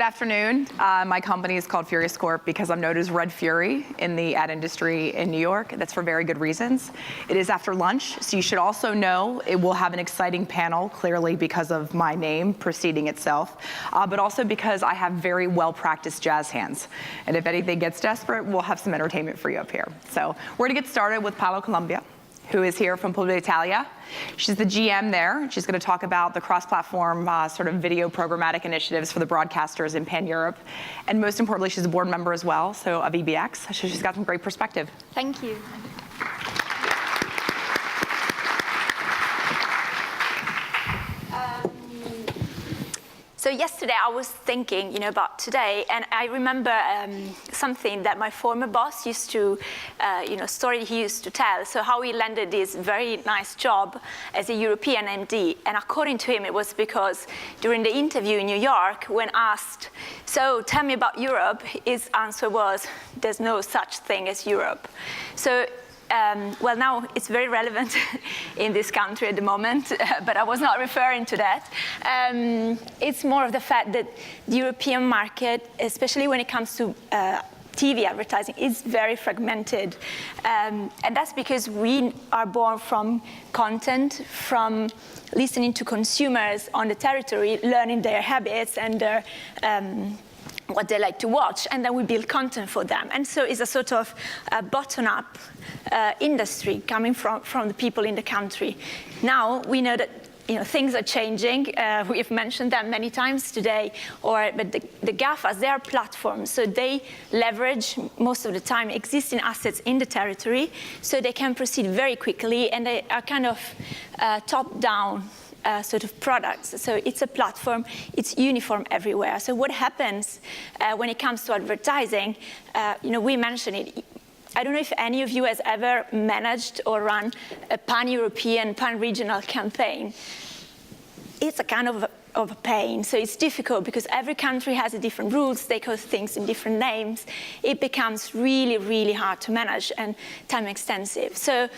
afternoon. My company is called Furious Corp because I'm known as Red Fury in the ad industry in New York. That's for very good reasons. It is after lunch, so you should also know it will have an exciting panel, clearly because of my name preceding itself, but also because I have very well-practiced jazz hands. And if anything gets desperate, we'll have some entertainment for you up here. So we're gonna get started with Paola, Colombo, who is here from Publitalia. She's the GM there. She's going to talk about the cross-platform sort of video programmatic initiatives for the broadcasters in Pan-Europe. And most importantly, she's a board member as well, so of EBX. So she's got some great perspective. Thank you. So yesterday I was thinking, about today, and I remember something that my former boss used to, story he used to tell. So how he landed this very nice job as a European MD, and according to him, it was because during the interview in New York, when asked, "So tell me about Europe," his answer was, "There's no such thing as Europe." So. Well, now it's very relevant in this country at the moment, but I was not referring to that. It's more of the fact that the European market, especially when it comes to TV advertising, is very fragmented. And that's because we are born from content, from listening to consumers on the territory, learning their habits and their what they like to watch, and then we build content for them. And so it's a sort of bottom-up industry coming from the people in the country. Now we know that things are changing. We've mentioned that many times today. But the GAFAs, they are platforms, so they leverage most of the time existing assets in the territory, so they can proceed very quickly, and they are kind of top-down. Sort of products. So it's a platform, it's uniform everywhere. So what happens when it comes to advertising, we mentioned it. I don't know if any of you has ever managed or run a pan-European, pan-regional campaign. It's a kind of a pain. So it's difficult because every country has a different rules, they call things in different names. It becomes really, really hard to manage and time extensive. So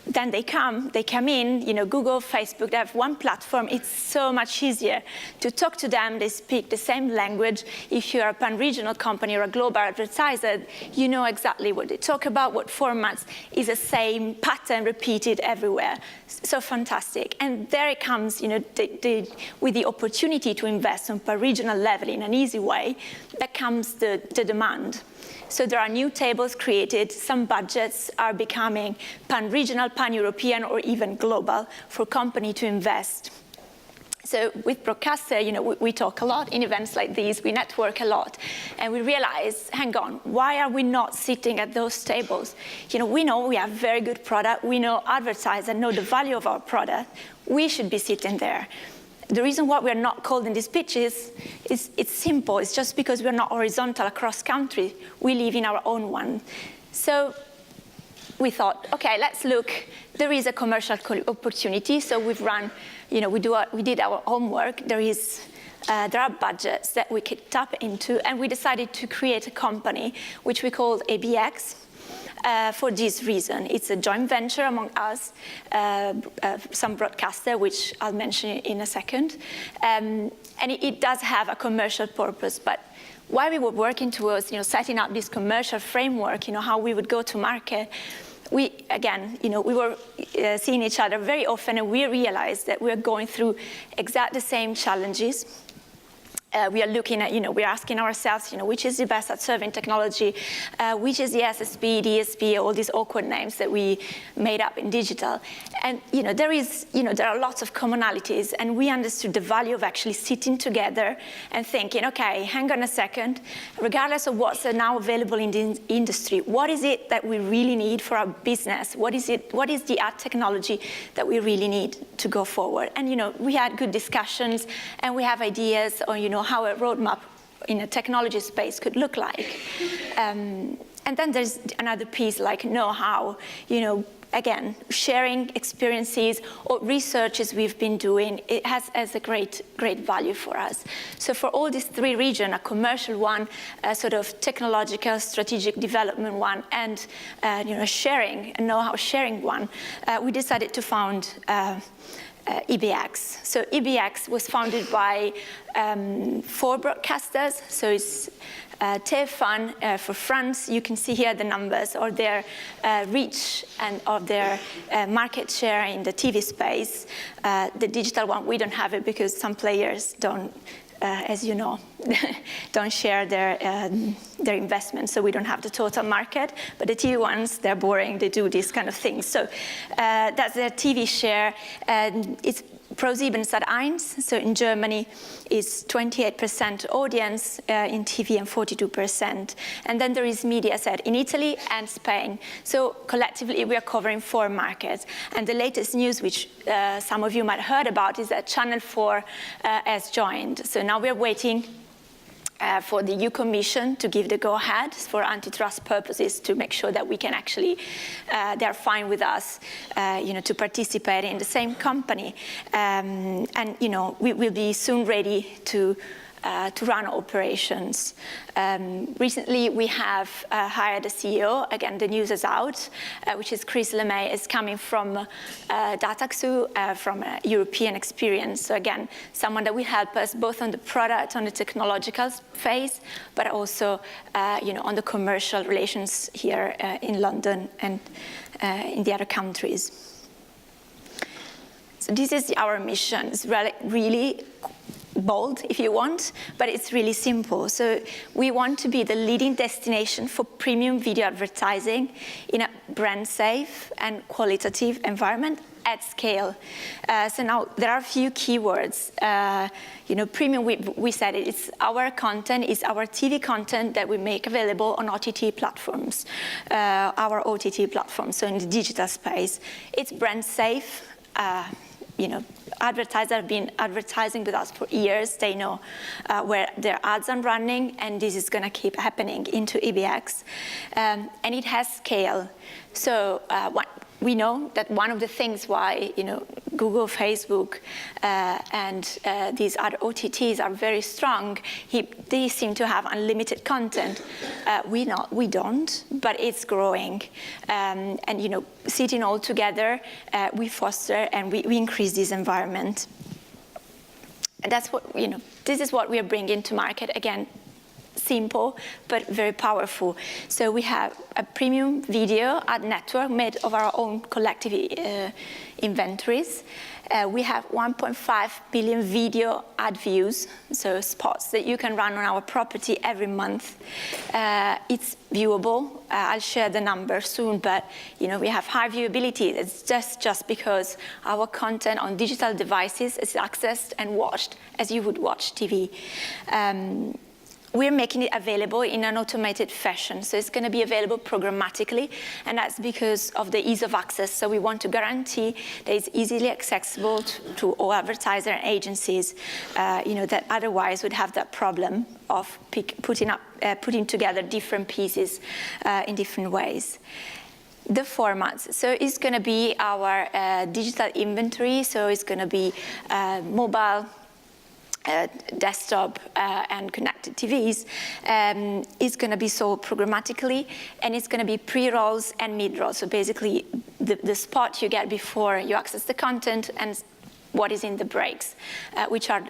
then they come in, Google, Facebook, they have one platform. It's so much easier to talk to them. They speak the same language. If you're a pan-regional company or a global advertiser, you know exactly what they talk about, what formats. Is the same pattern repeated everywhere. So fantastic. And there it comes, with the opportunity to invest on pan-regional level in an easy way, that comes the demand. So there are new tables created. Some budgets are becoming pan-regional, pan-European, or even global for company to invest. So with broadcaster, we talk a lot in events like these. We network a lot, and we realize, hang on, why are we not sitting at those tables? We know we have very good product. We know advertisers know the value of our product. We should be sitting there. The reason why we're not called in these pitches is it's simple. It's just because we're not horizontal across country. We live in our own one. So we thought, okay, let's look. There is a commercial opportunity. So we've run, we did our homework. There are budgets that we could tap into, and we decided to create a company, which we called ABX. For this reason. It's a joint venture among us, some broadcaster, which I'll mention in a second. And it does have a commercial purpose, but while we were working towards setting up this commercial framework, how we would go to market, we were seeing each other very often, and we realized that we're going through exactly the same challenges. We are looking at, we're asking ourselves, which is the best at serving technology, which is the SSP, DSP, all these awkward names that we made up in digital. And, there are lots of commonalities, and we understood the value of actually sitting together and thinking, okay, hang on a second, regardless of what's now available in the industry, what is it that we really need for our business? What is the ad technology that we really need to go forward? And, we had good discussions, and we have ideas on, how a roadmap in a technology space could look like. And then there's another piece like know-how, again, sharing experiences or researches we've been doing. It has a great value for us. So for all these three regions, a commercial one, a sort of technological, strategic development one, and sharing, a know-how sharing one, we decided to found EBX. So EBX was founded by 4 broadcasters. So it's TF1 for France. You can see here the numbers or their reach and of their market share in the TV space. The digital one, we don't have it because some players don't, as you know, don't share their investment, so we don't have the total market. But the TV ones, they're boring, they do these kind of things. So that's their TV share. It's ProSieben Sat.1, so in Germany, is 28% audience in TV and 42%. And then there is Mediaset in Italy and Spain. So collectively, we are covering 4 markets. And the latest news, which some of you might have heard about, is that Channel 4 has joined. So now we're waiting for the EU Commission to give the go-ahead for antitrust purposes to make sure that we can actually, they're fine with us, to participate in the same company. And, we will be soon ready to run operations. Recently, we have hired a CEO. Again, the news is out, which is Chris LeMay, is coming from Dataxu, from a European experience. So again, someone that will help us both on the product, on the technological phase, but also, on the commercial relations here in London and in the other countries. So this is our mission. It's really bold, if you want, but it's really simple. So we want to be the leading destination for premium video advertising in a brand-safe and qualitative environment at scale. So now there are a few keywords. Premium, we said it, it's our content, it's our TV content that we make available on OTT platforms, our OTT platforms, so in the digital space. It's brand-safe. Advertisers have been advertising with us for years. They know where their ads are running, and this is going to keep happening into EBX. And it has scale. So we know that one of the things why Google, Facebook, and these other OTTs are very strong, they seem to have unlimited content. We don't, but it's growing. And sitting all together, we foster and we increase this environment. And that's what this is what we are bringing to market. Again, simple, but very powerful. So we have a premium video ad network made of our own collective inventories. We have 1.5 billion video ad views, so spots that you can run on our property every month. It's viewable. I'll share the number soon, but we have high viewability. It's just because our content on digital devices is accessed and watched as you would watch TV. We're making it available in an automated fashion. So it's going to be available programmatically, and that's because of the ease of access. So we want to guarantee that it's easily accessible to all advertiser and agencies, that otherwise would have that problem of putting together different pieces in different ways. The formats. So it's going to be our digital inventory. So it's going to be mobile, desktop and connected TVs, is going to be sold programmatically, and it's going to be pre-rolls and mid-rolls. So basically, the spot you get before you access the content and what is in the breaks, which are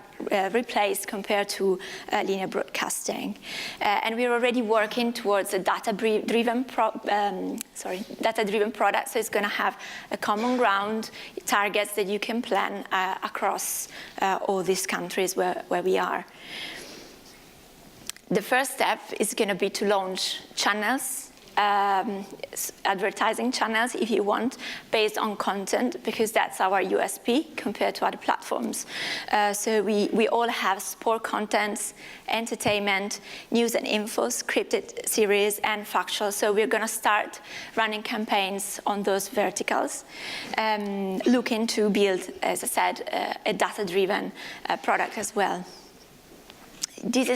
replaced compared to linear broadcasting. And we're already working towards a data-driven product. So it's going to have a common ground, targets that you can plan across all these countries where we are. The first step is going to be to launch channels, advertising channels, if you want, based on content, because that's our USP compared to other platforms. So we all have sport contents, entertainment, news and info, scripted series, and factual. So we're going to start running campaigns on those verticals, looking to build, as I said, a data-driven product as well. These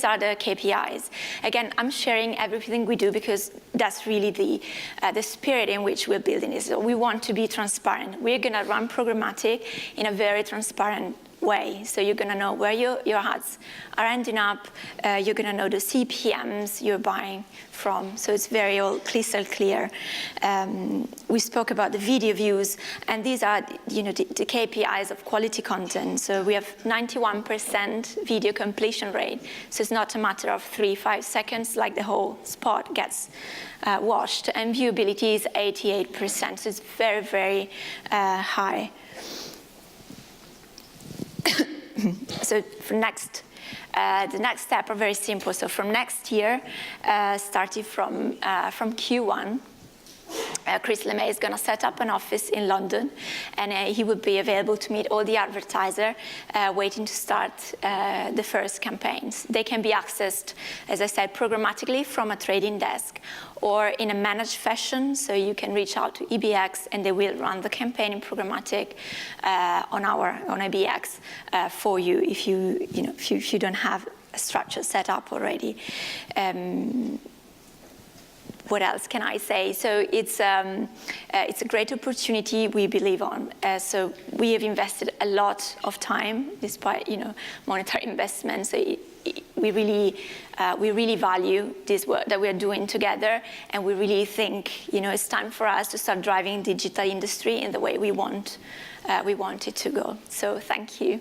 are the KPIs. Again, I'm sharing everything we do because that's really the spirit in which we're building this. So we want to be transparent. We're going to run programmatic in a very transparent way. So you're going to know where your ads are ending up. You're going to know the CPMs you're buying from. So it's very all crystal clear. We spoke about the video views, and these are the KPIs of quality content. So we have 91% video completion rate. So it's not a matter of 3-5 seconds like the whole spot gets watched. And viewability is 88%. So it's very, very high. So for the next step are very simple. So from next year, starting from Q1, Chris LeMay is going to set up an office in London, and he would be available to meet all the advertisers waiting to start the first campaigns. They can be accessed, as I said, programmatically from a trading desk or in a managed fashion. So you can reach out to EBX, and they will run the campaign in programmatic on EBX for you if you don't have a structure set up already. What else can I say? So it's a great opportunity we believe on. So we have invested a lot of time, despite monetary investment. So we really value this work that we are doing together, and we really think it's time for us to start driving digital industry in the way we want it to go. So thank you.